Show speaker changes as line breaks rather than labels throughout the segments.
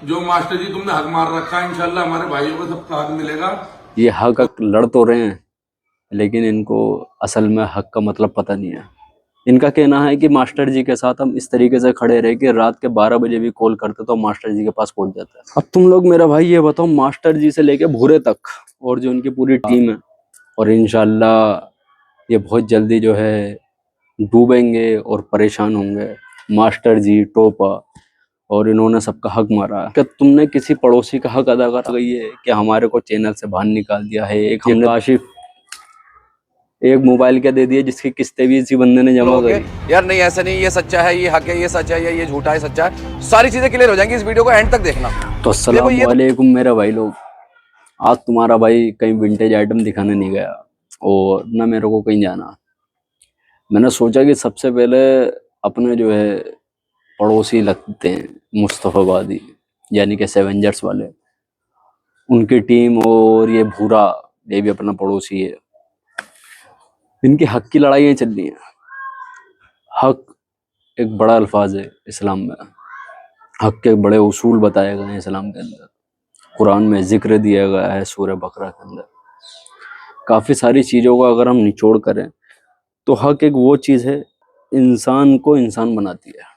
जो मास्टर जी तुमने हक मार रखा है, इंशाल्लाह हमारे भाइयों को सबका हक मिलेगा।
ये हक लड़ तो रहे हैं, लेकिन इनको असल में हक का मतलब पता नहीं है। इनका कहना है कि मास्टर जी के साथ हम इस तरीके से खड़े रहे कि रात के 12 बजे भी कॉल करते तो मास्टर जी के पास पहुंच जाता है। अब तुम लोग मेरा भाई ये बताओ, मास्टर जी से लेके भूरे तक और जो इनकी पूरी टीम है, और इंशाल्लाह ये बहुत जल्दी जो है डूबेंगे और परेशान होंगे। मास्टर जी टोपा और इन्होंने सबका हक मारा है। क्या तुमने किसी पड़ोसी का हक अदा कर गई है कि हमारे को चैनल से बाहर निकाल दिया है? एक हमने काशिफ एक मोबाइल क्या दे दिया जिसकी किस्तें भी इसी बंदे ने जमा
ओके
करी।
यार, नहीं ऐसा नहीं, ये सच्चा है, ये हक है, ये सच है, या ये झूठा है, सच्चा है, सारी चीजें क्लियर हो जाएंगी। इस वीडियो को एंड तक देखना।
तो
देखो
अस्सलाम
ये
वालेकुम मेरा भाई लोग। आज तुम्हारा भाई कहीं विंटेज आइटम दिखाने नहीं गया और ना मेरे को कहीं जाना। मैंने सोचा कि सबसे पहले अपने जो है पड़ोसी लगते हैं मुस्तफ़ाबादी, यानी कि सेवेंजर्स वाले, उनकी टीम, और ये भूरा, ये भी अपना पड़ोसी है। इनकी हक की लड़ाइयाँ चल रही हैं। हक एक बड़ा अल्फाज है इस्लाम में। हक के बड़े उसूल बताए गए हैं इस्लाम के अंदर। कुरान में जिक्र दिया गया है सूरह बकरा के अंदर। काफ़ी सारी चीज़ों का अगर हम निचोड़ करें तो हक एक वो चीज़ है, इंसान को इंसान बनाती है।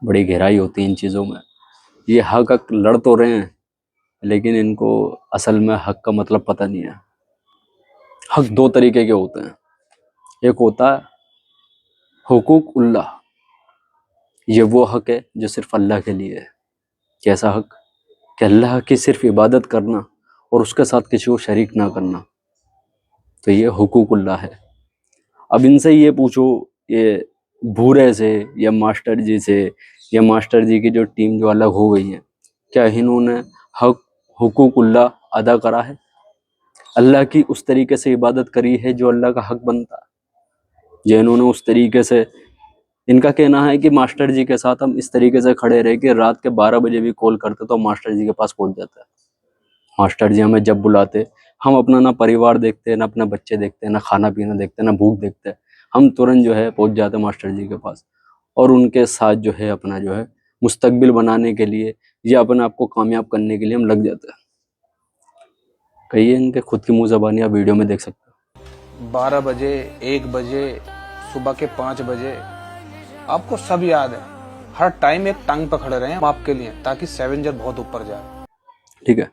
बड़ी गहराई होती है इन चीज़ों में। ये हक लड़ तो रहे हैं, लेकिन इनको असल में हक का मतलब पता नहीं है। हक दो तरीके के होते हैं। एक होता है हुकूक उल्लाह, ये वो हक है जो सिर्फ अल्लाह के लिए है। कैसा हक? कि अल्लाह की सिर्फ इबादत करना और उसके साथ किसी को शरीक ना करना, तो ये हुकूकुल्लाह है। अब इनसे ये पूछो, ये भूरे से या मास्टर जी से, या मास्टर जी की जो टीम जो अलग हो गई है, क्या इन्होंने हक हुकूकुल्लाह अदा करा है? अल्लाह की उस तरीके से इबादत करी है जो अल्लाह का हक बनता है? या इन्होंने उस तरीके से, इनका कहना है कि मास्टर जी के साथ हम इस तरीके से खड़े रहे कि रात के 12 बजे भी कॉल करते तो मास्टर जी के पास पहुंच जाता है। मास्टर जी हमें जब बुलाते, हम अपना ना परिवार देखते, ना अपने बच्चे देखते, ना खाना पीना देखते, ना भूख देखते, हम तुरंत जो है पहुंच जाते मास्टर जी के पास, और उनके साथ जो है अपना जो है मुस्तकबिल बनाने के लिए या अपने आप को कामयाब करने के लिए हम लग जाते हैं। कहिए, इनके खुद की मुंह ज़बानी आप वीडियो में देख सकते हो।
12 बजे, 1 बजे, सुबह के 5 बजे, आपको सब याद है। हर टाइम एक टांग पकड़ रहे हैं हम आपके लिए, ताकि सेवेंजर बहुत ऊपर जाए।
ठीक है,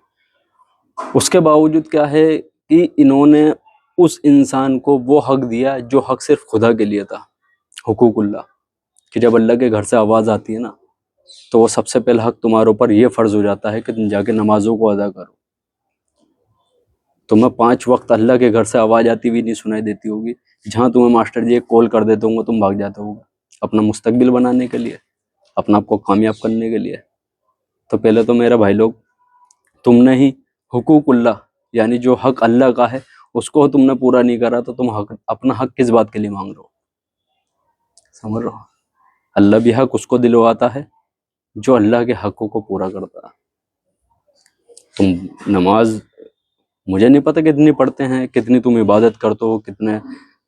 उसके बावजूद क्या है कि इन्होंने उस इंसान को वो हक दिया जो हक सिर्फ खुदा के लिए था, हुकूकुल्लाह। कि जब अल्लाह के घर से आवाज़ आती है ना, तो वो सबसे पहला हक तुम्हारे ऊपर ये फ़र्ज़ हो जाता है कि तुम जाके नमाज़ों को अदा करो। तुम्हें 5 वक्त अल्लाह के घर से आवाज़ आती हुई नहीं सुनाई देती होगी, जहाँ तुम्हें मास्टर जी एक कॉल कर देते होंगे, तुम भाग जाते होगे अपना मुस्तकबिल बनाने के लिए, अपना आपको कामयाब करने के लिए। तो पहले तो मेरा भाई लोग, तुमने ही हुकूकुल्लाह, यानी जो हक अल्लाह का है उसको तुमने पूरा नहीं करा, तो तुम हक, अपना हक किस बात के लिए मांग रहे हो? समझ रहे हो? अल्लाह भी हक उसको दिलवाता है जो अल्लाह के हकों को पूरा करता है। तुम नमाज, मुझे नहीं पता कितनी पढ़ते हैं, कितनी तुम इबादत करते हो, कितने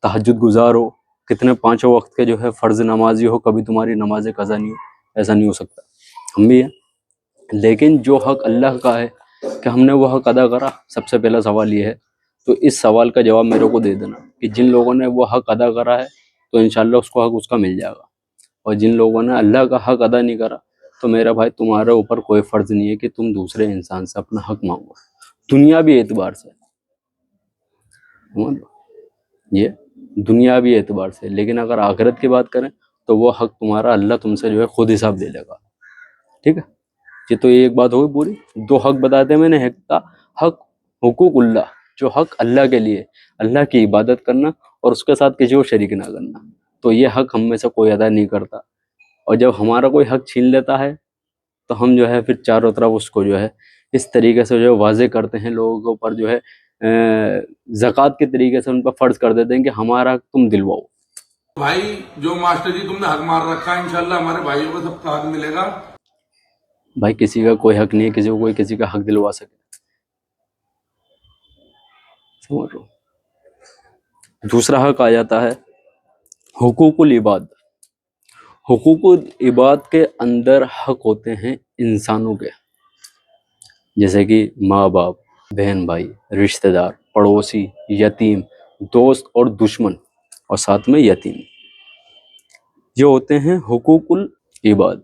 तहज्जुद गुजार हो, कितने 5 वक्त के जो है फ़र्ज़ नमाजी हो, कभी तुम्हारी नमाज कज़ा नहीं हो, ऐसा नहीं हो सकता। हम भी हैं, लेकिन जो हक अल्लाह का है, कि हमने वो हक अदा करा? सबसे पहला सवाल ये है। तो इस सवाल का जवाब मेरे को दे देना कि जिन लोगों ने वो हक अदा करा है तो इंशाल्लाह उसको हक उसका मिल जाएगा, और जिन लोगों ने अल्लाह का हक अदा नहीं करा, तो मेरा भाई तुम्हारे ऊपर कोई फ़र्ज़ नहीं है कि तुम दूसरे इंसान से अपना हक मांगो, दुनियावी एतबार से। समझ लो, ये दुनियावी एतबार से। लेकिन अगर आखिरत की बात करें तो वो हक तुम्हारा अल्लाह तुमसे जो है खुद हिसाब ले लेगा। ठीक है, ये तो एक बात होगी पूरी। 2 हक बताते हैं मैंने। एक था हक हुकूकुल्लाह, जो हक अल्लाह के लिए, अल्लाह की इबादत करना और उसके साथ किसी को शरीक ना करना, तो ये हक हम में से कोई अदा नहीं करता। और जब हमारा कोई हक छीन लेता है तो हम जो है फिर चारों तरफ उसको जो है इस तरीके से जो है वाज़े करते हैं, लोगों के ऊपर जो है ज़कात के तरीके से उन पर फ़र्ज़ कर देते हैं कि हमारा हक तुम दिलवाओ।
भाई जो मास्टर जी तुमने हक मार रखा है, इंशाल्लाह हमारे भाइयों को सबका हक मिलेगा।
भाई किसी का कोई हक नहीं है किसी को कोई किसी का हक दिलवा सके। समझ लो। दूसरा हक आ जाता है हुकूकुल इबाद। हुकूकुल इबाद के अंदर हक होते हैं इंसानों के, जैसे कि माँ बाप, बहन भाई, रिश्तेदार, पड़ोसी, यतीम, दोस्त और दुश्मन, और साथ में यतीम। ये होते हैं हुकूकुल इबाद,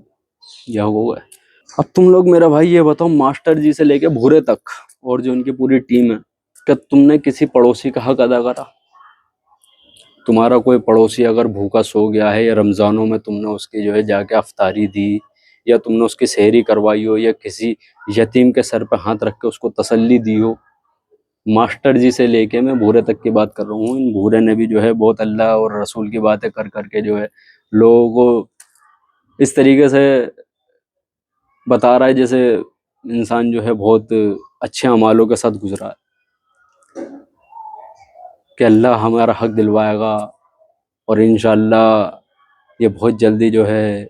यह हुआ है। अब तुम लोग मेरा भाई ये बताओ, मास्टर जी से लेके भूरे तक और जो उनकी पूरी टीम है, क्या तुमने किसी पड़ोसी का हक अदा करा? तुम्हारा कोई पड़ोसी अगर भूखा सो गया है, या रमजानों में तुमने उसकी जो है जाके अफ्तारी दी, या तुमने उसकी सेहरी करवाई हो, या किसी यतीम के सर पे हाथ रख के उसको तसल्ली दी हो। मास्टर जी से लेके मैं भूरे तक की बात कर रहा हूँ। इन भूरे ने भी जो है बहुत अल्लाह और रसूल की बातें कर करके जो है लोगों को इस तरीके से बता रहा है जैसे इंसान जो है बहुत अच्छे अमालों के साथ गुजरा है, कि अल्लाह हमारा हक दिलवाएगा और इंशाअल्लाह ये बहुत जल्दी जो है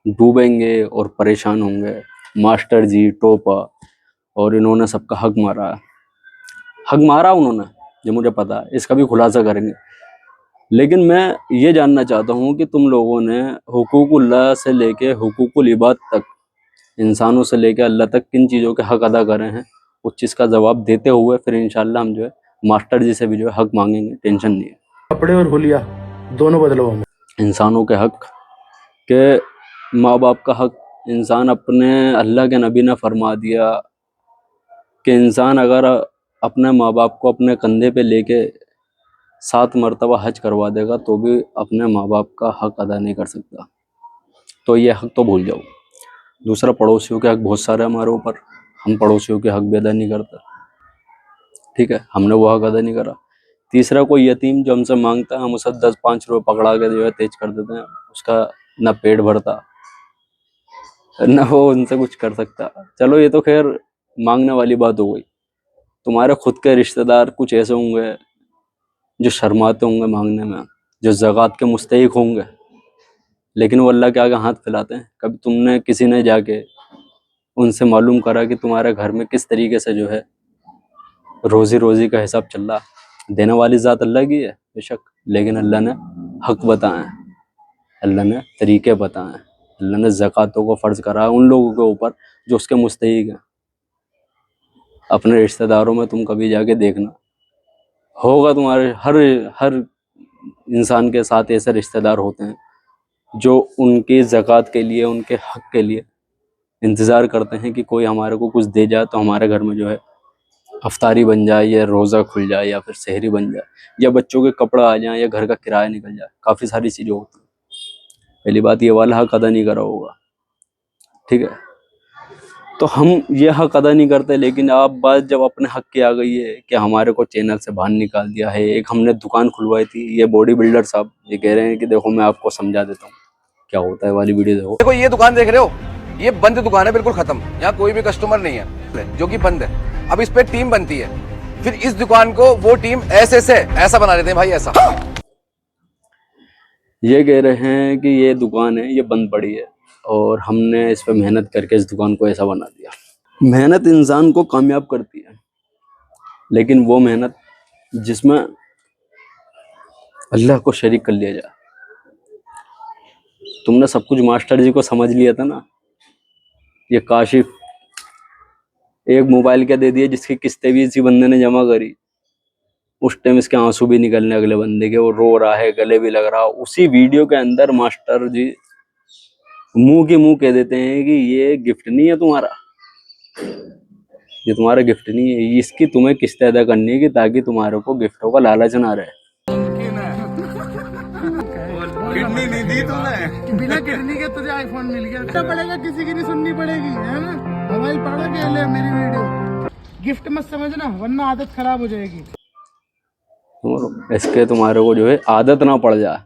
डूबेंगे और परेशान होंगे। मास्टर जी टोपा, और इन्होंने सबका हक मारा है। हक मारा उन्होंने, ये मुझे पता है, इसका भी खुलासा करेंगे। लेकिन मैं ये जानना चाहता हूँ कि तुम लोगों ने हुकूकुल्लाह से लेके हुकूकुल इबाद तक, इंसानों से लेके अल्लाह तक किन चीज़ों के हक अदा करे हैं, उस चीज़ का जवाब देते हुए फिर इंशाल्लाह हम जो है मास्टर जी से भी जो है हक मांगेंगे। टेंशन नहीं है।
कपड़े और हुलिया दोनों बदलो हमें।
इंसानों के हक के, माँ बाप का हक, इंसान अपने, अल्लाह के नबी ने फरमा दिया कि इंसान अगर अपने माँ बाप को अपने कंधे पे लेके 7 मरतबा हज करवा देगा तो भी अपने माँ बाप का हक अदा नहीं कर सकता। तो ये हक तो भूल जाओ। दूसरा, पड़ोसियों के हक बहुत सारे हमारे ऊपर, हम पड़ोसियों के हक भी अदा नहीं करते, ठीक है, हमने वो हक अदा नहीं करा। तीसरा, कोई यतीम जो हमसे मांगता है, हम उसे 10-5 रुपये पकड़ा के जो है तेज कर देते हैं, उसका ना पेट भरता ना वो उनसे कुछ कर सकता। चलो ये तो खैर मांगने वाली बात हो गई। तुम्हारे खुद के रिश्तेदार कुछ ऐसे होंगे जो शर्माते होंगे मांगने में, जो ज़कात के मुस्तहिक होंगे, लेकिन वो अल्लाह के आगे हाथ फैलाते हैं। कभी तुमने किसी ने जाके उनसे मालूम करा कि तुम्हारे घर में किस तरीके से जो है रोजी का हिसाब चल रहा? देने वाली ज़ात अल्लाह की है बेशक, लेकिन अल्लाह ने हक बताए हैं, अल्लाह ने तरीके बताए हैं, अल्लाह ने ज़कातों को फ़र्ज करा है उन लोगों के ऊपर जो उसके मुस्तहिक हैं। अपने रिश्तेदारों में तुम कभी जाके देखना, होगा तुम्हारे हर हर इंसान के साथ ऐसे रिश्तेदार होते हैं जो उनकी ज़कात के लिए, उनके हक के लिए इंतज़ार करते हैं कि कोई हमारे को कुछ दे जाए तो हमारे घर में जो है अफ्तारी बन जाए, या रोज़ा खुल जाए, या फिर सहरी बन जाए, या बच्चों के कपड़ा आ जाए, या घर का किराया निकल जाए। काफ़ी सारी चीज़ें होती हैं। पहली बात, ये वाला हक अदा नहीं करा होगा, ठीक है। तो हम ये हक अदा नहीं करते, लेकिन अब बात जब अपने हक की आ गई है कि हमारे को चैनल से बाहर निकाल दिया है। एक हमने दुकान खुलवाई थी, ये बॉडी बिल्डर साहब ये कह रहे हैं कि देखो मैं आपको समझा देता हूँ क्या होता है, वाली वीडियो देखो।
देखो ये दुकान देख रहे हो, ये बंद दुकान है, बिल्कुल खत्म। यहाँ कोई भी कस्टमर नहीं है, जो कि बंद है। अब इस पे टीम बनती है, फिर इस दुकान को वो टीम ऐसे से ऐसा बना देते हैं भाई, ऐसा।
ये कह रहे हैं कि ये दुकान है, ये बंद पड़ी है और हमने इस पे मेहनत करके इस दुकान को ऐसा बना दिया। मेहनत इंसान को कामयाब करती है, लेकिन वो मेहनत जिसमें अल्लाह को शरीक कर लिया जाए। तुमने सब कुछ मास्टर जी को समझ लिया था ना। ये काशिफ एक मोबाइल क्या दे दिया जिसकी किस्तें भी इसी बंदे ने जमा करी। उस टाइम इसके आंसू भी निकलने अगले बंदे के, वो रो रहा है, गले भी लग रहा। उसी वीडियो के अंदर मास्टर जी मुंह की मुंह कह देते हैं कि ये गिफ्ट नहीं है तुम्हारा, ये तुम्हारा गिफ्ट नहीं है, इसकी तुम्हें किस्तें अदा करनी है कि ताकि तुम्हारे को गिफ्टों का लालच ना रहे।
किडनी नहीं दी तूने।
बिना किडनी के तुझे आईफोन मिल गया। क्या पड़ेगा, किसी की नहीं सुननी पड़ेगी, है ना। हमारी पाड़ा के ले मेरी वीडियो गिफ्ट मत समझना, वरना आदत खराब हो जाएगी।
इसके तुम्हारे को जो है आदत ना पड़ जाए,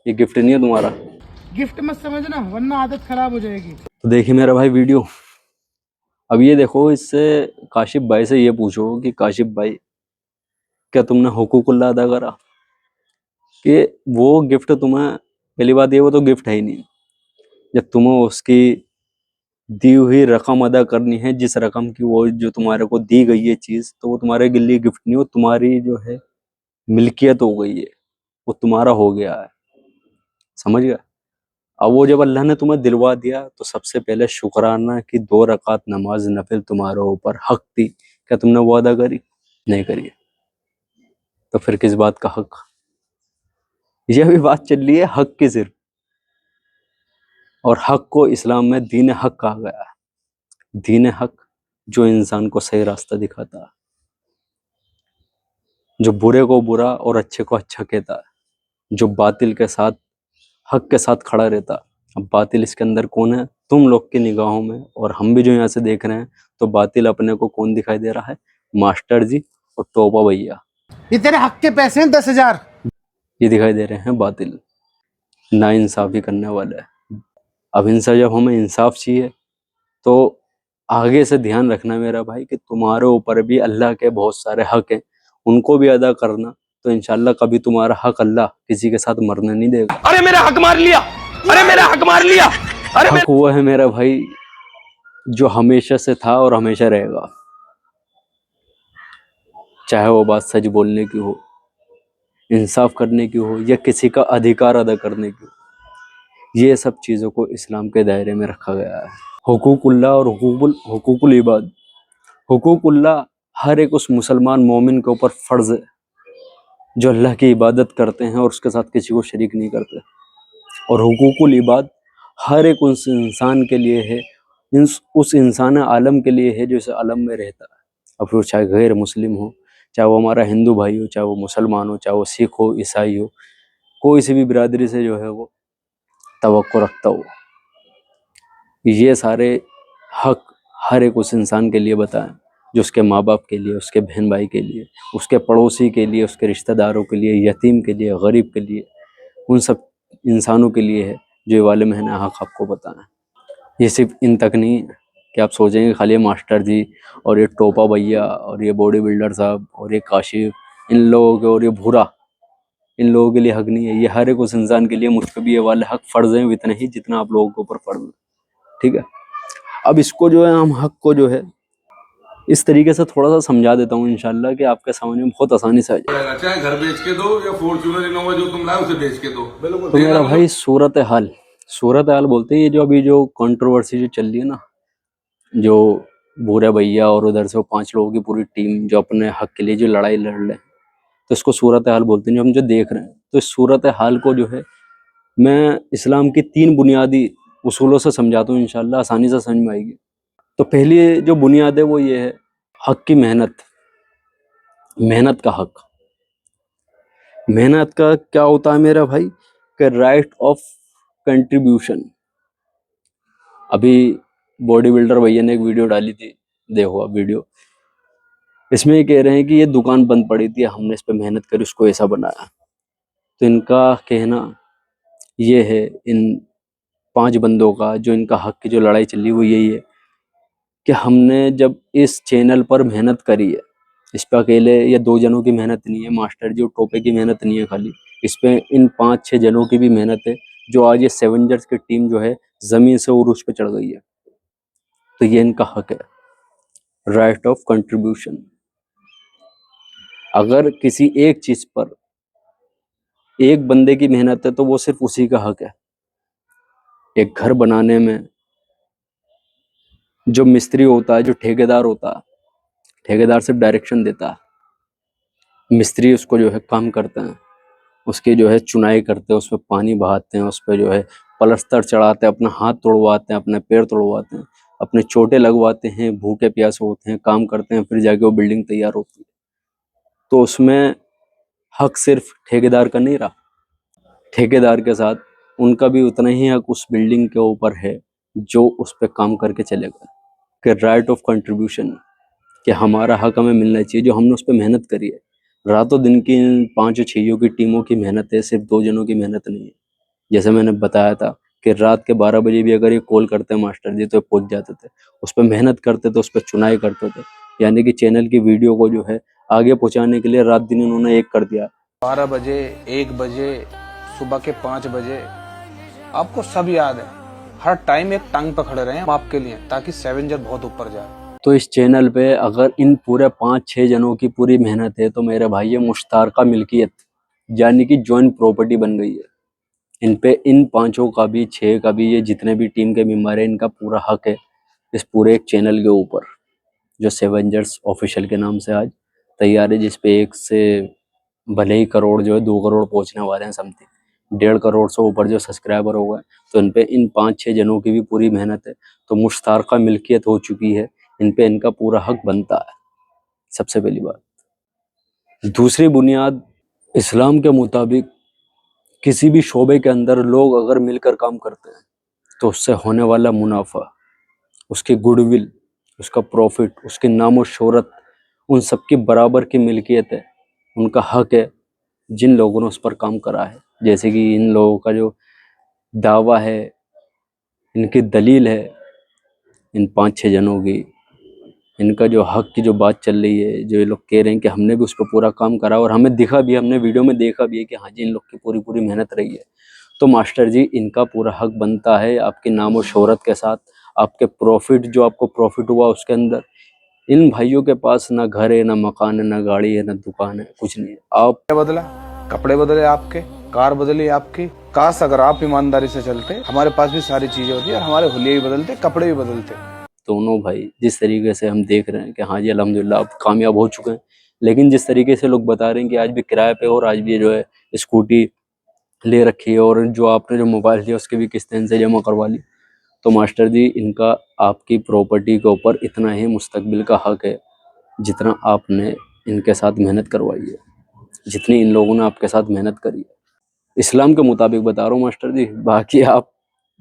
ये गिफ्ट नहीं है तुम्हारा।
गिफ्ट मत समझना, वरना आदत खराब हो जाएगी।
तो देखिए मेरा भाई वीडियो। अब ये देखो, इससे काशिफ भाई से ये पूछो कि काशिफ भाई क्या तुमने हुकूकुल्लाह अदा करा? कि वो गिफ्ट तुम्हें, पहली बात ये वो तो गिफ्ट है ही नहीं। जब तुम्हें उसकी दी हुई रकम अदा करनी है, जिस रकम की वो जो तुम्हारे को दी गई है चीज, तो वो तुम्हारे लिए गिफ्ट नहीं, वो तुम्हारी जो है मिल्कियत हो गई है, वो तुम्हारा हो गया है, समझ गया। अब वो जब अल्लाह ने तुम्हें दिलवा दिया तो सबसे पहले शुक्राना कि 2 रकात नमाज नफिल तुम्हारे ऊपर हक थी, क्या तुमने वो अदा करी? नहीं करी। तो फिर किस बात का हक? ये भी बात चल रही है हक की सिर्फ, और हक को इस्लाम में दीन हक कहा गया है। दीन हक जो इंसान को सही रास्ता दिखाता है, जो बुरे को बुरा और अच्छे को अच्छा कहता है, जो बातिल के साथ हक के साथ खड़ा रहता है। अब बातिल इसके अंदर कौन है? तुम लोग की निगाहों में, और हम भी जो यहाँ से देख रहे हैं, तो बातिल अपने को कौन दिखाई दे रहा है? मास्टर जी और टोपा भैया,
ये तेरे हक के पैसे हैं 10,000।
ये दिखाई दे रहे हैं बातिल, ना इंसाफी करने वाले। अब इनसे जब हमें इंसाफ चाहिए तो आगे से ध्यान रखना मेरा भाई कि तुम्हारे ऊपर भी अल्लाह के बहुत सारे हक हैं, उनको भी अदा करना। तो इंशाल्लाह कभी तुम्हारा हक अल्लाह किसी के साथ मरने नहीं देगा।
अरे मेरा हक मार लिया, अरे मेरा हक मार लिया, अरे
हक वो है मेरा भाई जो हमेशा से था और हमेशा रहेगा, चाहे वो बात सच बोलने की हो, इंसाफ करने की हो, या किसी का अधिकार अदा करने की हो। ये सब चीज़ों को इस्लाम के दायरे में रखा गया है। हुकूकुल्लाह और हुकूकुल इबाद। हुकूकुल्लाह हर एक उस मुसलमान मोमिन के ऊपर फ़र्ज़ है जो अल्लाह की इबादत करते हैं और उसके साथ किसी को शरीक नहीं करते। और हुकूकुल इबाद हर एक उस इंसान के लिए है, उस इंसान आलम के लिए है जो इस आलम में रहता है। अब वो चाहे गैर मुस्लिम हो, चाहे वो हमारा हिंदू भाई हो, चाहे वो मुसलमान हो, चाहे वो सिख हो, ईसाई हो, कोई सी भी बिरादरी से जो है वो तवक्को रखता हो। ये सारे हक हर एक उस इंसान के लिए बताएं जो उसके माँ बाप के लिए, उसके बहन भाई के लिए, उसके पड़ोसी के लिए, उसके रिश्तेदारों के लिए, यतीम के लिए, गरीब के लिए, उन सब इंसानों के लिए है जो ये वाले मैंने हक आपको बताएं। ये सिर्फ इन तक नहीं है कि आप सोचेंगे खाली ये मास्टर जी और ये टोपा भैया और ये बॉडी बिल्डर साहब और ये काशिफ, इन लोगों के और ये भूरा, इन लोगों के लिए हक नहीं है। ये हर एक उस इंसान के लिए मुझ पर भी ये वाले हक फ़र्ज़ हैं इतने ही जितना आप लोगों के ऊपर फ़र्ज़ है। ठीक है, अब इसको जो है हम हक को जो है इस तरीके से थोड़ा सा समझा देता हूँ इंशाल्लाह कि आपके समझ में बहुत आसानी से आ जाए।
चाहे घर बेच के दो या फॉर्च्यूनर इनोवा जो तुम लाए उसे बेच के दो। बिल्कुल।
तो मेरा भाई सूरत हाल बोलते हैं, ये जो अभी जो कंट्रोवर्सी जो चल रही है ना, जो भूरे भैया और उधर से वो 5 लोगों की पूरी टीम जो अपने हक के लिए जो लड़ाई लड़ रहे हैं, तो इसको सूरत हाल बोलते हैं जो हम जो देख रहे हैं। तो इस सूरत हाल को जो है मैं इस्लाम की 3 बुनियादी उसूलों से समझाता हूँ, इंशाल्लाह आसानी से समझ में आएगी। तो पहली जो बुनियाद है वो ये है हक की मेहनत का हक। मेहनत का क्या होता है मेरा भाई कि राइट ऑफ कंट्रीब्यूशन। अभी बॉडी बिल्डर भैया ने एक वीडियो डाली थी, देखो आप वीडियो, इसमें ये कह रहे हैं कि ये दुकान बंद पड़ी थी, हमने इस पे मेहनत करी, उसको ऐसा बनाया। तो इनका कहना ये है, इन 5 बंदों का जो इनका हक की जो लड़ाई चल रही है वो यही है कि हमने जब इस चैनल पर मेहनत करी है, इस पे अकेले या 2 जनों की मेहनत नहीं है, मास्टर जी और टोपे की मेहनत नहीं है खाली, इस पे इन 5-6 जनों की भी मेहनत है, जो आज ये सेवेंजर्स की टीम जो है जमीन से उरूज पे चढ़ गई है। तो ये इनका हक है, राइट ऑफ कंट्रीब्यूशन। अगर किसी एक चीज पर एक बंदे की मेहनत है तो वो सिर्फ उसी का हक है। एक घर बनाने में जो मिस्त्री होता है, जो ठेकेदार होता है, ठेकेदार सिर्फ डायरेक्शन देता है, मिस्त्री उसको जो है काम करते हैं, उसकी जो है चुनाई करते हैं, उस पर पानी बहाते हैं, उस पर जो है पलस्तर चढ़ाते हैं, अपना हाथ तोड़वाते हैं, अपने पैर तोड़वाते हैं, अपने चोटें लगवाते हैं, भूखे प्यासे होते हैं, काम करते हैं, फिर जाके वो बिल्डिंग तैयार होती है। तो उसमें हक सिर्फ ठेकेदार का नहीं रहा, ठेकेदार के साथ उनका भी उतना ही हक उस बिल्डिंग के ऊपर है जो उस पर काम करके चलेगा। कि राइट ऑफ कंट्रीब्यूशन, कि हमारा हक हमें मिलना चाहिए जो हमने उस पर मेहनत करी है। रातों दिन की इन 5-6 की टीमों की मेहनत है, सिर्फ 2 जनों की मेहनत नहीं है। जैसे मैंने बताया था कि रात के 12 बजे भी अगर ये कॉल करते हैं मास्टर जी तो पहुंच जाते थे, उस पर मेहनत करते थे, उस पर चुनाई करते थे, यानी कि चैनल की वीडियो को जो है आगे पहुंचाने के लिए रात दिन उन्होंने एक कर दिया।
12 बजे, 1 बजे, सुबह के 5 बजे, आपको सब याद है। हर टाइम एक टांग पकड़ रहे हैं हम आपके लिए, ताकि सेवेंजर बहुत ऊपर जाए।
तो इस चैनल पे अगर इन पूरे 5-6 जनों की पूरी मेहनत है तो मेरे भाई ये मुश्तारका मिल्कियत यानी कि जॉइंट प्रॉपर्टी बन गई है। इन पे इन पांचों का भी, 6 का भी, ये जितने भी टीम के मेंबर हैं, इनका पूरा हक है इस पूरे एक चैनल के ऊपर जो सेवेंजर्स ऑफिशियल के नाम से आज तैयार है, जिसपे 1 से भले ही करोड़ जो है 2 करोड़ पहुंचने वाले हैं, समथिंग 1.5 करोड़ से ऊपर जो सब्सक्राइबर हो गए। तो इन पे इन 5-6 जनों की भी पूरी मेहनत है। तो मुश्तारका मिल्कियत हो चुकी है, इन पे इनका पूरा हक बनता है, सबसे पहली बात। दूसरी बुनियाद, इस्लाम के मुताबिक किसी भी शोबे के अंदर लोग अगर मिलकर काम करते हैं तो उससे होने वाला मुनाफा, उसकी गुडविल, उसका प्रॉफिट, उसकी नामो शोहरत, उन सब की बराबर की मिल्कियत है, उनका हक है जिन लोगों ने उस पर काम करा है। जैसे कि इन लोगों का जो दावा है, इनकी दलील है, इन 5-6 जनों की, इनका जो हक की जो बात चल रही है, जो ये लोग कह रहे हैं कि हमने भी उस पर पूरा काम करा और हमें दिखा भी, हमने वीडियो में देखा भी है कि हाँ जी इन लोग की पूरी पूरी मेहनत रही है। तो मास्टर जी इनका पूरा हक बनता है आपकी नाम और शोहरत के साथ, आपके प्रॉफिट जो आपको प्रॉफिट हुआ उसके अंदर। इन भाइयों के पास ना घर है, ना मकान है, ना गाड़ी है, ना दुकान है, कुछ नहीं है। आप
क्या बदला? कपड़े बदले आपके, कार बदली आपकी। काश अगर आप ईमानदारी से चलते, हमारे पास भी सारी चीजें होती और हमारे हुलिये भी बदलते, कपड़े भी बदलते।
दोनों भाई जिस तरीके से हम देख रहे हैं कि हाँ जी अल्हम्दुलिल्लाह अब कामयाब हो चुके हैं, लेकिन जिस तरीके से लोग बता रहे हैं कि आज भी किराए पे और आज भी जो है स्कूटी ले रखी है और जो आपने जो मोबाइल लिया उसकी भी किस्तें इनसे जमा करवा ली, तो मास्टर जी इनका आपकी प्रॉपर्टी के ऊपर इतना ही मुस्तकबिल का हक है जितना आपने इनके साथ मेहनत करवाई है, जितनी इन लोगों ने आपके साथ मेहनत करी है। इस्लाम के मुताबिक बता रहा हूँ मास्टर जी, बाकी आप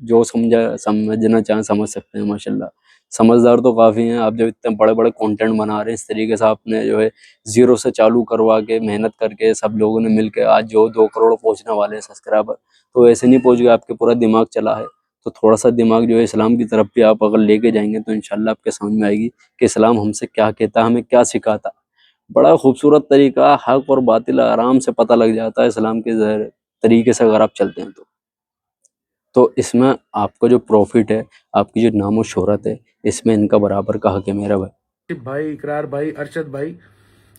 जो समझना चाहें समझ सकते हैं। माशाल्लाह समझदार तो काफ़ी हैं आप, जब इतने बड़े बड़े कंटेंट बना रहे हैं इस तरीके से, आपने जो है ज़ीरो से चालू करवा के मेहनत करके सब लोगों ने मिल के आज जो 2 करोड़ पहुंचने वाले हैं सब्सक्राइबर, तो ऐसे नहीं पहुंच गए, आपके पूरा दिमाग चला है। तो थोड़ा सा दिमाग जो है इस्लाम की तरफ भी आप अगर लेके जाएंगे तो इंशाल्लाह आपके समझ में आएगी कि इस्लाम हमसे क्या कहता है, हमें क्या सिखाता। बड़ा खूबसूरत तरीका, हक और बातिल आराम से पता लग जाता है इस्लाम के तरीके से अगर आप चलते हैं तो इसमें आपका जो प्रॉफिट है, आपकी जो नामो शोहरत है, इसमें इनका बराबर का हक है मेरा भाई।
भाई इकरार भाई, अरशद भाई,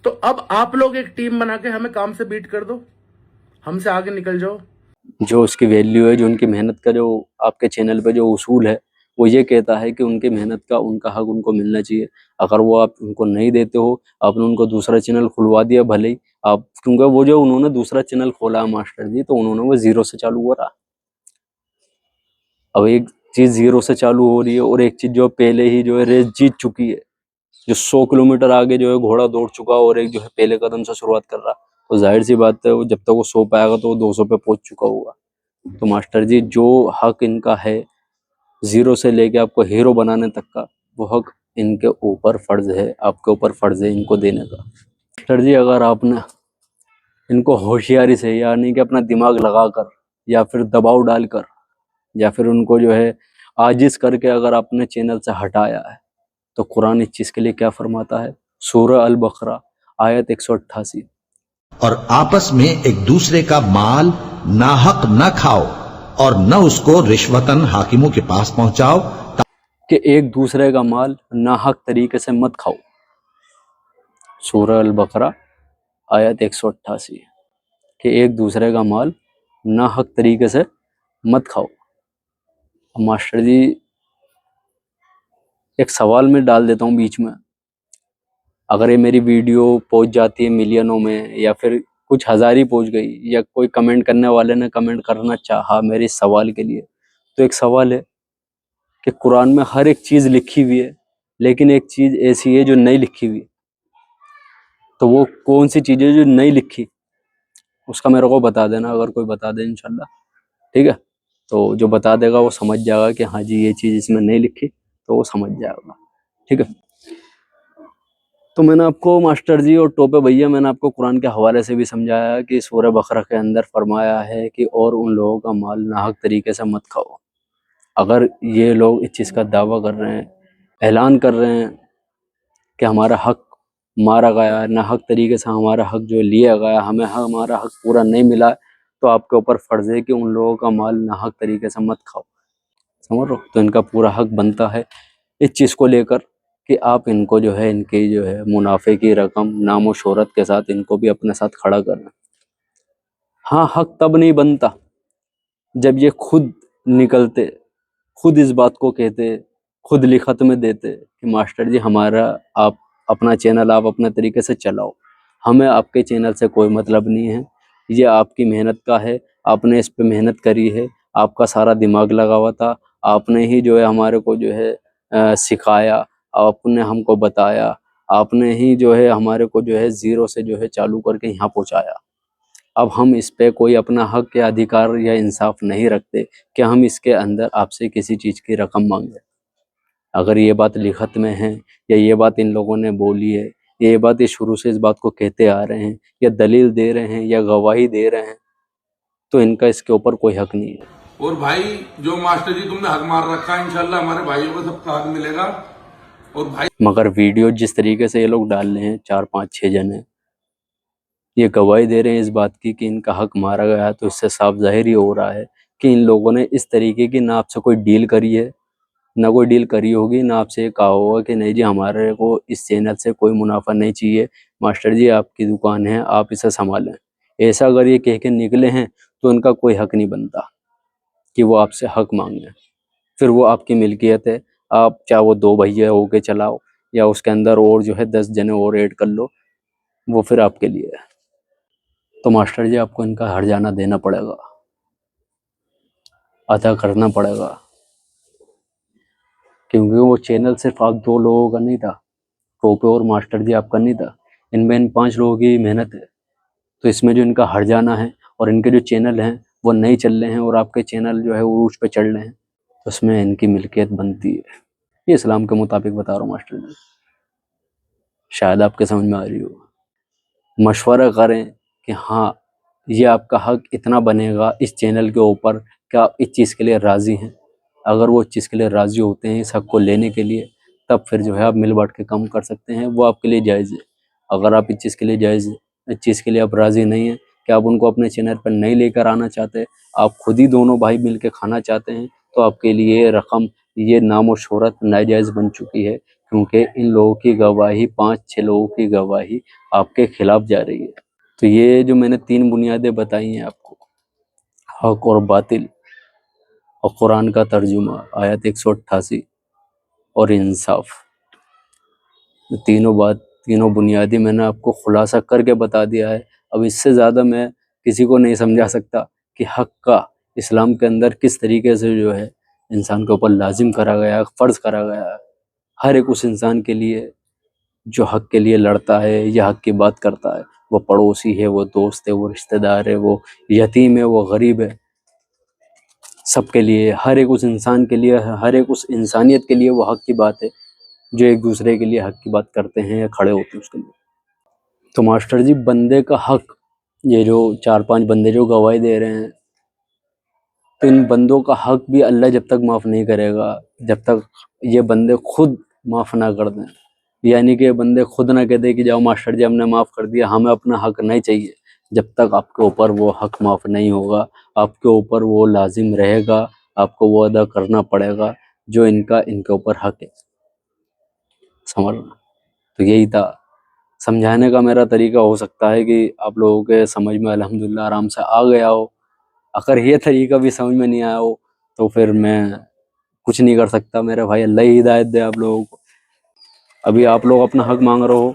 तो अब आप लोग एक टीम बना के हमें काम से बीट कर दो, हमसे आगे निकल जाओ।
जो उसकी वैल्यू है, जो उनकी मेहनत का जो आपके चैनल पे जो उसूल है, वो ये कहता है कि उनकी मेहनत का उनका हक उनको मिलना चाहिए। अगर वो आप उनको नहीं देते हो, आपने उनको दूसरा चैनल खुलवा दिया भले ही आप, क्योंकि वो जो उन्होंने दूसरा चैनल खोला मास्टर जी, तो उन्होंने वो ज़ीरो से चालू करा। अब एक चीज़ ज़ीरो से चालू हो रही है और एक चीज़ जो पहले ही जो है रेस जीत चुकी है, जो 100 किलोमीटर आगे जो है घोड़ा दौड़ चुका, और एक जो है पहले कदम से शुरुआत कर रहा, तो जाहिर सी बात है वो जब तक वो 100 पे आएगा तो वो 200 पे पहुंच चुका होगा। तो मास्टर जी जो हक इनका है ज़ीरो से लेके आपको हीरो बनाने तक का, वो हक इनके ऊपर फर्ज है, आपके ऊपर फर्ज है इनको देने का। मास्टर जी अगर आपने इनको होशियारी से, यानी कि अपना दिमाग लगाकर या फिर दबाव डालकर या फिर उनको जो है आजिज करके अगर आपने चैनल से हटाया है, तो कुरान इस चीज़ के लिए क्या फरमाता है, सूरह अल बकरा आयत 188,
और आपस में एक दूसरे का माल नाहक न खाओ और न उसको रिश्वतन हाकिमों के पास पहुंचाओ
कि एक दूसरे का माल नाहक तरीके से मत खाओ। सूरह अल बकरा आयत 188 कि एक दूसरे का माल नाहक तरीके से मत खाओ। अब मास्टर जी एक सवाल मैं डाल देता हूँ बीच में, अगर ये मेरी वीडियो पहुंच जाती है मिलियनों में या फिर कुछ हज़ार ही पहुंच गई, या कोई कमेंट करने वाले ने कमेंट करना चाहा मेरे इस सवाल के लिए, तो एक सवाल है कि कुरान में हर एक चीज़ लिखी हुई है, लेकिन एक चीज़ ऐसी है जो नहीं लिखी हुई, तो वो कौन सी चीज़ है जो नहीं लिखी, उसका मेरे को बता देना, अगर कोई बता दे इंशाल्लाह, ठीक है। तो जो बता देगा वो समझ जाएगा कि हाँ जी ये चीज़ इसमें नहीं लिखी, तो वो समझ जाएगा, ठीक है। तो मैंने आपको मास्टर जी और टोपे भैया, मैंने आपको कुरान के हवाले से भी समझाया कि सूरह बकरा के अंदर फरमाया है कि और उन लोगों का माल नाहक तरीके से मत खाओ। अगर ये लोग इस चीज़ का दावा कर रहे हैं, ऐलान कर रहे हैं कि हमारा हक मारा गया है, नाहक तरीके से हमारा हक जो लिया गया, हमें हमारा हक पूरा नहीं मिला, तो आपके ऊपर फ़र्ज़ है कि उन लोगों का माल नाहक तरीके से मत खाओ, समझ रहे हो। तो इनका पूरा हक बनता है इस चीज़ को लेकर कि आप इनको जो है, इनकी जो है मुनाफे की रकम नामो शोहरत के साथ इनको भी अपने साथ खड़ा करना। हाँ, हक तब नहीं बनता जब ये खुद निकलते, खुद इस बात को कहते, खुद लिखत में देते कि मास्टर जी हमारा आप अपना चैनल आप अपने तरीके से चलाओ, हमें आपके चैनल से कोई मतलब नहीं है, ये आपकी मेहनत का है, आपने इस पे मेहनत करी है, आपका सारा दिमाग लगा हुआ था, आपने ही जो है हमारे को जो है सिखाया, आपने हमको बताया, आपने ही जो है हमारे को जो है ज़ीरो से जो है चालू करके यहाँ पहुँचाया। अब हम इस पे कोई अपना हक या अधिकार या इंसाफ नहीं रखते कि हम इसके अंदर आपसे किसी चीज़ की रकम मांगे। अगर ये बात लिखत में है या ये बात इन लोगों ने बोली है, ये बात ये शुरू से इस बात को कहते आ रहे हैं या दलील दे रहे हैं या गवाही दे रहे हैं, तो इनका इसके ऊपर कोई हक नहीं है।
और भाई जो मास्टर जी तुमने हक मार रखा है, इंशाल्लाह हमारे भाइयों को सबका हक मिलेगा। और भाई
मगर वीडियो जिस तरीके से ये लोग डाल रहे हैं, 4 5 6 जने, ये गवाही दे रहे हैं इस बात की कि इनका हक मारा गया है, तो इससे साफ जाहिर ही हो रहा है कि इन लोगों ने इस तरीके की ना आपसे कोई डील करी है, ना कोई डील करी होगी, ना आपसे ये कहा होगा कि नहीं जी हमारे को इस चैनल से कोई मुनाफा नहीं चाहिए, मास्टर जी आपकी दुकान है, आप इसे संभालें। ऐसा अगर ये कह के निकले हैं तो उनका कोई हक नहीं बनता कि वो आपसे हक मांगे। फिर वो आपकी मिल्कियत है, आप चाहे वो 2 भैया होके चलाओ या उसके अंदर और जो है 10 जने और ऐड कर लो, वो फिर आपके लिए है। तो मास्टर जी आपको इनका हर्जाना देना पड़ेगा, अदा करना पड़ेगा, क्योंकि वो चैनल सिर्फ आप 2 लोगों का नहीं था, टोपे और मास्टर जी आपका नहीं था, इनमें इन 5 लोगों की मेहनत है। तो इसमें जो इनका हर्जाना है और इनके जो चैनल हैं वो नहीं चल रहे हैं और आपके चैनल जो है वो उस पे चढ़ रहे हैं, तो उसमें इनकी मिल्कियत बनती है। ये इस्लाम के मुताबिक बता रहा हूँ मास्टर जी, शायद आपके समझ में आ रही हो। मशवरा करें कि हाँ ये आपका हक इतना बनेगा इस चैनल के ऊपर, क्या आप इस चीज़ के लिए राज़ी हैं? अगर वो इस चीज़ के लिए राज़ी होते हैं इस हक को लेने के लिए, तब फिर जो है आप मिल बांट के काम कर सकते हैं, वो आपके लिए जायज़ है। अगर आप इस चीज़ के लिए इस चीज़ के लिए आप राज़ी नहीं हैं कि आप उनको अपने चैनल पर नहीं लेकर आना चाहते, आप खुद ही दोनों भाई मिल के खाना चाहते हैं, तो आपके लिए ये रकम, ये नाम और शोहरत नाजायज़ बन चुकी है, क्योंकि इन लोगों की गवाही 5-6 लोगों की गवाही आपके खिलाफ जा रही है। तो ये जो मैंने 3 बुनियादें बताई हैं आपको, हक और बातिल और कुरान का तर्जुमा आयत 188 और इंसाफ, तीनों बुनियादी मैंने आपको खुलासा करके बता दिया है। अब इससे ज़्यादा मैं किसी को नहीं समझा सकता कि हक का इस्लाम के अंदर किस तरीके से जो है इंसान के ऊपर लाजिम करा गया है, फ़र्ज़ करा गया है। हर एक उस इंसान के लिए जो हक के लिए लड़ता है या हक की बात करता है, वो पड़ोसी है, वो दोस्त है, वो रिश्तेदार है, वो यतीम है, वो गरीब है, सबके लिए, हर एक उस इंसान के लिए, हर एक उस इंसानियत के लिए वो हक की बात है, जो एक दूसरे के लिए हक की बात करते हैं या खड़े होते हैं उसके लिए। तो मास्टर जी बंदे का हक, ये जो 4-5 बंदे जो गवाही दे रहे हैं, तो इन बंदों का हक भी अल्लाह जब तक माफ़ नहीं करेगा, जब तक ये बंदे खुद माफ़ ना कर दें, यानी कि ये बंदे खुद ना कह दें कि जाओ मास्टर जी हमने माफ़ कर दिया, हमें अपना हक नहीं चाहिए, जब तक आपके ऊपर वो हक माफ़ नहीं होगा, आपके ऊपर वो लाजिम रहेगा, आपको वो अदा करना पड़ेगा जो इनके ऊपर हक है। समझना, तो यही था समझाने का मेरा तरीका। हो सकता है कि आप लोगों के समझ में अल्हम्दुलिल्लाह आराम से आ गया हो। अगर ये तरीका भी समझ में नहीं आया हो तो फिर मैं कुछ नहीं कर सकता, मेरे भाई, अल्लाह ही हिदायत दे आप लोगों को। अभी आप लोग अपना हक मांग रहे हो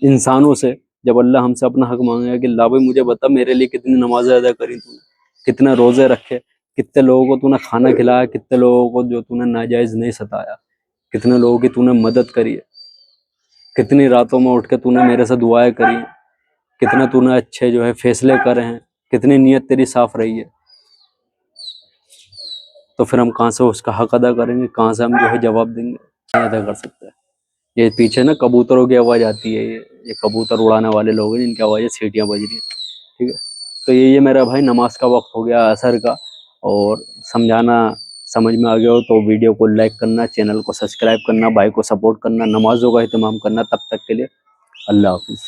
इंसानों से, जब अल्लाह हमसे अपना हक मांगेगा कि ला भाई मुझे बता मेरे लिए कितनी नमाजें अदा करी तूने, कितने रोजे रखे, कितने लोगों को तूने खाना खिलाया, कितने लोगों को जो तूने नाजायज नहीं सताया, कितने लोगों की तूने मदद करी है, कितनी रातों में उठ के तूने मेरे से दुआएं करी, कितने तूने अच्छे जो है फैसले करे हैं, कितनी नीयत तेरी साफ रही है, तो फिर हम कहाँ से उसका हक अदा करेंगे, कहाँ से हम जो है जवाब देंगे, नहीं अदा कर सकते। ये पीछे ना कबूतरों की आवाज़ आती है, ये कबूतर उड़ाने वाले लोग हैं जिनकी आवाज़ें सीटियाँ बज रही हैं, ठीक है। तो ये मेरा भाई नमाज का वक्त हो गया असर का, और समझाना समझ में आ गया हो तो वीडियो को लाइक करना, चैनल को सब्सक्राइब करना, भाई को सपोर्ट करना, नमाजों का एहतमाम करना। तब तक के लिए अल्लाह हाफिज़।